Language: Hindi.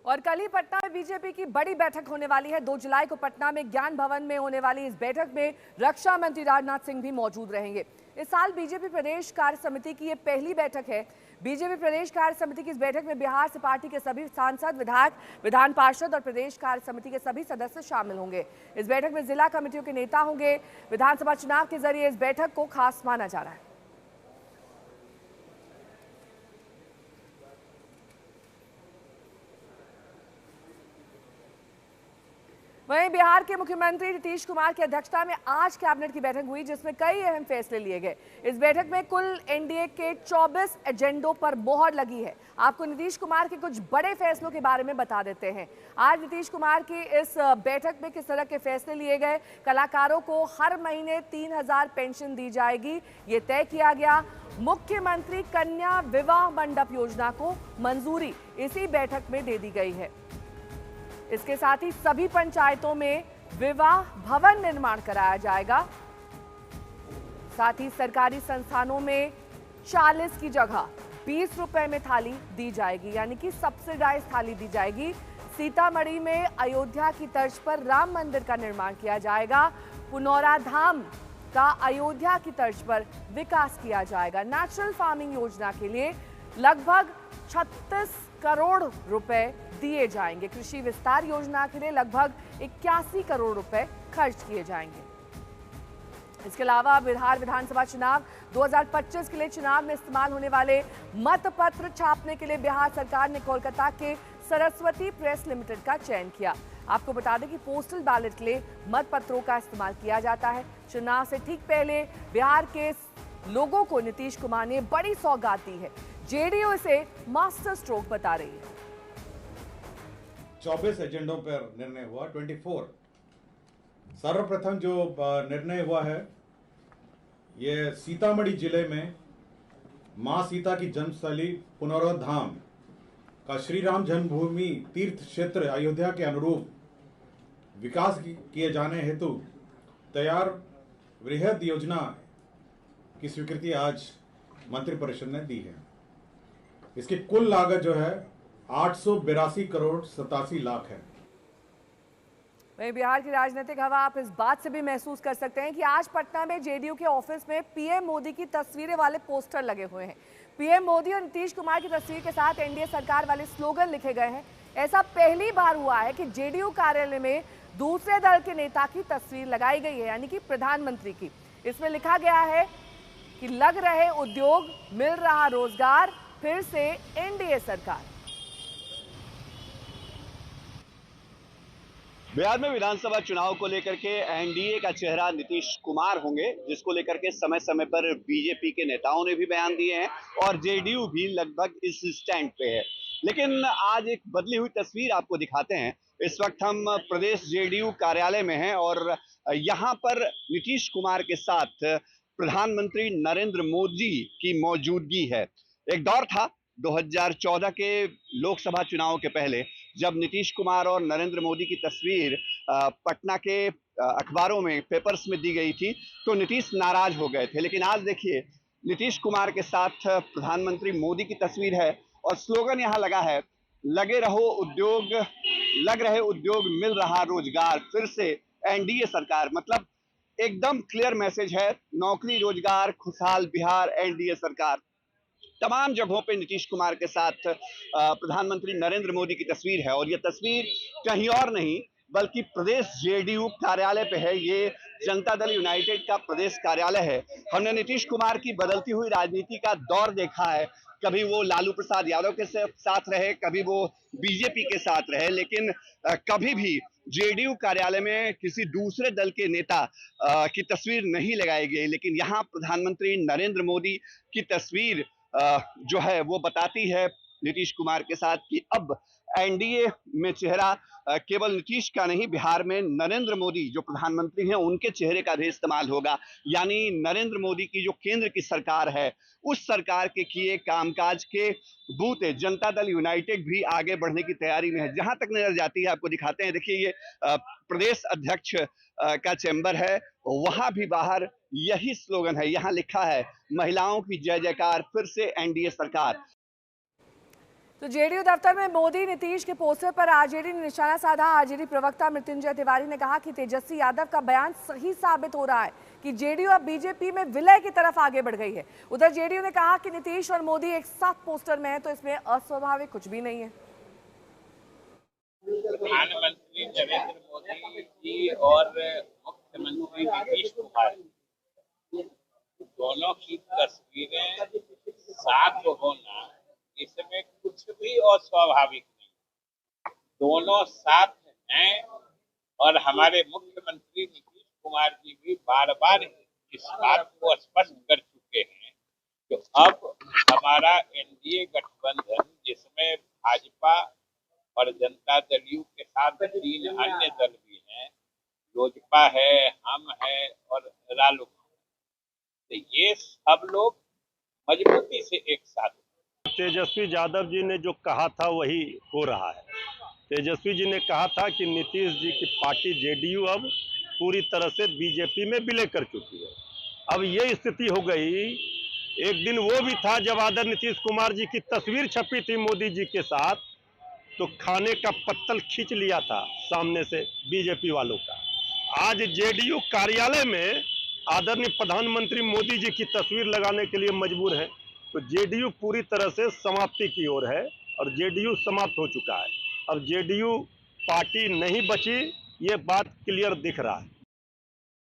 और कल ही पटना में बीजेपी की बड़ी बैठक होने वाली है। 2 जुलाई को पटना में ज्ञान भवन में होने वाली इस बैठक में रक्षा मंत्री राजनाथ सिंह भी मौजूद रहेंगे। इस साल बीजेपी प्रदेश कार्य समिति की ये पहली बैठक है। बीजेपी प्रदेश कार्य समिति की इस बैठक में बिहार से पार्टी के सभी सांसद, विधायक, विधान पार्षद और प्रदेश कार्य समिति के सभी सदस्य शामिल होंगे। इस बैठक में जिला कमेटियों के नेता होंगे। विधानसभा चुनाव के जरिए इस बैठक को खास माना जा रहा है। वहीं बिहार के मुख्यमंत्री नीतीश कुमार की अध्यक्षता में आज कैबिनेट की बैठक हुई, जिसमें कई अहम फैसले लिए गए। इस बैठक में कुल एनडीए के 24 एजेंडों पर मोहर लगी है। आपको नीतीश कुमार के कुछ बड़े फैसलों के बारे में बता देते हैं। आज नीतीश कुमार की इस बैठक में किस तरह के फैसले लिए गए। कलाकारों को हर महीने 3000 पेंशन दी जाएगी, ये तय किया गया। मुख्यमंत्री कन्या विवाह मंडप योजना को मंजूरी इसी बैठक में दे दी गई है। इसके साथ ही सभी पंचायतों में विवाह भवन निर्माण कराया जाएगा। साथ ही सरकारी संस्थानों में 40 की जगह 20 रुपए में थाली दी जाएगी, यानी कि सब्सिडाइज थाली दी जाएगी। सीतामढ़ी में अयोध्या की तर्ज पर राम मंदिर का निर्माण किया जाएगा। पुनौरा धाम का अयोध्या की तर्ज पर विकास किया जाएगा। नेचुरल फार्मिंग योजना के लिए लगभग 36 करोड़ रुपए दिए जाएंगे। कृषि विस्तार योजना के लिए लगभग 81 करोड़ रुपए खर्च किए जाएंगे। इसके अलावा बिहार विधानसभा चुनाव 2025 के लिए चुनाव में इस्तेमाल होने वाले मतपत्र छापने के लिए बिहार सरकार ने कोलकाता के सरस्वती प्रेस लिमिटेड का चयन किया। आपको बता दें कि पोस्टल बैलेट के लिए मतपत्रों का इस्तेमाल किया जाता है। चुनाव से ठीक पहले बिहार के लोगों को नीतीश कुमार ने बड़ी सौगात दी है। जेडीयू इसे मास्टर स्ट्रोक बता रही है। 24 एजेंडों पर निर्णय हुआ। 24 सर्वप्रथम जो निर्णय हुआ है, ये सीतामढ़ी जिले में मां सीता की जन्मस्थली पुनौरा धाम का श्री राम जन्मभूमि तीर्थ क्षेत्र अयोध्या के अनुरूप विकास किए जाने हेतु तैयार वृहद योजना की स्वीकृति आज मंत्रिपरिषद ने दी है। इसकी कुल लागत जो है 882 करोड़ 87 लाख है। वहीं बिहार की राजनीतिक हवा आप इस बात से भी महसूस कर सकते हैं कि आज पटना में जेडीयू के ऑफिस में पीएम मोदी की तस्वीरें वाले पोस्टर लगे हुए हैं। पीएम मोदी और नीतीश कुमार की तस्वीर के साथ एनडीए सरकार वाले स्लोगन लिखे गए हैं। ऐसा पहली बार हुआ है कि जेडीयू कार्यालय में दूसरे दल के नेता की तस्वीर लगाई गई है, यानी कि प्रधानमंत्री की। इसमें लिखा गया है कि लग रहे उद्योग, मिल रहा रोजगार, फिर से एनडीए सरकार। बिहार में विधानसभा चुनाव को लेकर के एनडीए का चेहरा नीतीश कुमार होंगे, जिसको लेकर के समय समय पर बीजेपी के नेताओं ने भी बयान दिए हैं और जेडीयू भी लगभग इस स्टैंड पे है। लेकिन आज एक बदली हुई तस्वीर आपको दिखाते हैं। इस वक्त हम प्रदेश जेडीयू कार्यालय में हैं और यहाँ पर नीतीश कुमार के साथ प्रधानमंत्री नरेंद्र मोदी की मौजूदगी है। एक दौर था 2014 के लोकसभा चुनाव के पहले, जब नीतीश कुमार और नरेंद्र मोदी की तस्वीर पटना के अखबारों में, पेपर्स में दी गई थी, तो नीतीश नाराज हो गए थे। लेकिन आज देखिए, नीतीश कुमार के साथ प्रधानमंत्री मोदी की तस्वीर है और स्लोगन यहाँ लगा है, लगे रहो उद्योग, लग रहे उद्योग, मिल रहा रोजगार, फिर से एनडीए सरकार। मतलब एकदम क्लियर मैसेज है, नौकरी, रोजगार, खुशहाल बिहार, एनडीए सरकार। तमाम जगहों पे नीतीश कुमार के साथ प्रधानमंत्री नरेंद्र मोदी की तस्वीर है और ये तस्वीर कहीं और नहीं बल्कि प्रदेश जेडीयू कार्यालय पे है। ये जनता दल यूनाइटेड का प्रदेश कार्यालय है। हमने नीतीश कुमार की बदलती हुई राजनीति का दौर देखा है। कभी वो लालू प्रसाद यादव के साथ रहे, कभी वो बीजेपी के साथ रहे, लेकिन कभी भी जेडीयू कार्यालय में किसी दूसरे दल के नेता की तस्वीर नहीं लगाई गई। लेकिन यहाँ प्रधानमंत्री नरेंद्र मोदी की तस्वीर जो है वो बताती है नीतीश कुमार के साथ कि अब एनडीए में चेहरा केवल नीतीश का नहीं, बिहार में नरेंद्र मोदी जो प्रधानमंत्री हैं उनके चेहरे का भी इस्तेमाल होगा। यानी नरेंद्र मोदी की जो केंद्र की सरकार है, उस सरकार के किए कामकाज के बूते जनता दल यूनाइटेड भी आगे बढ़ने की तैयारी में है। जहां तक नजर जाती है, आपको दिखाते हैं, देखिए ये प्रदेश अध्यक्ष का चैम्बर है, वहां भी बाहर यही स्लोगन है। यहाँ लिखा है, महिलाओं की जय जयकार, फिर से एनडीए सरकार। तो जेडीयू दफ्तर में मोदी नीतीश के पोस्टर पर आरजेडी ने निशाना साधा। आरजेडी प्रवक्ता मृत्युंजय तिवारी ने कहा कि तेजस्वी यादव का बयान सही साबित हो रहा है कि जेडीयू अब बीजेपी में विलय की तरफ आगे बढ़ गई है। उधर जेडीयू ने कहा कि नीतीश और मोदी एक साथ पोस्टर में है तो इसमें अस्वाभाविक कुछ भी नहीं है। प्रधानमंत्री नरेंद्र मोदी जी और मुख्यमंत्री नीतीश कुमार दोनों की तस्वीरें साथ होना, इसमें कुछ भी अस्वाभाविक नहीं। दोनों साथ हैं और हमारे मुख्यमंत्री नीतीश कुमार जी भी बार बार इस बात को स्पष्ट कर चुके हैं कि अब हमारा एनडीए गठबंधन, जिसमें भाजपा और जनता दल यू के साथ 3 अन्य दल भी हैं, लोजपा है, हम है और रालोसपा, तो ये सब लोग मजबूती से एक साथ। तेजस्वी यादव जी ने जो कहा था वही हो रहा है। तेजस्वी जी ने कहा था कि नीतीश जी की पार्टी जेडीयू अब पूरी तरह से बीजेपी में विलय कर चुकी है। अब ये स्थिति हो गई। एक दिन वो भी था जब आदरणीय नीतीश कुमार जी की तस्वीर छपी थी मोदी जी के साथ, तो खाने का पत्तल खींच लिया था सामने से बीजेपी वालों का। आज जेडीयू कार्यालय में आदरणीय प्रधानमंत्री मोदी जी की तस्वीर लगाने के लिए मजबूर है। तो जेडीयू पूरी तरह से समाप्ति की ओर है और जेडीयू समाप्त हो चुका है। अब जेडीयू पार्टी नहीं बची, ये बात क्लियर दिख रहा है।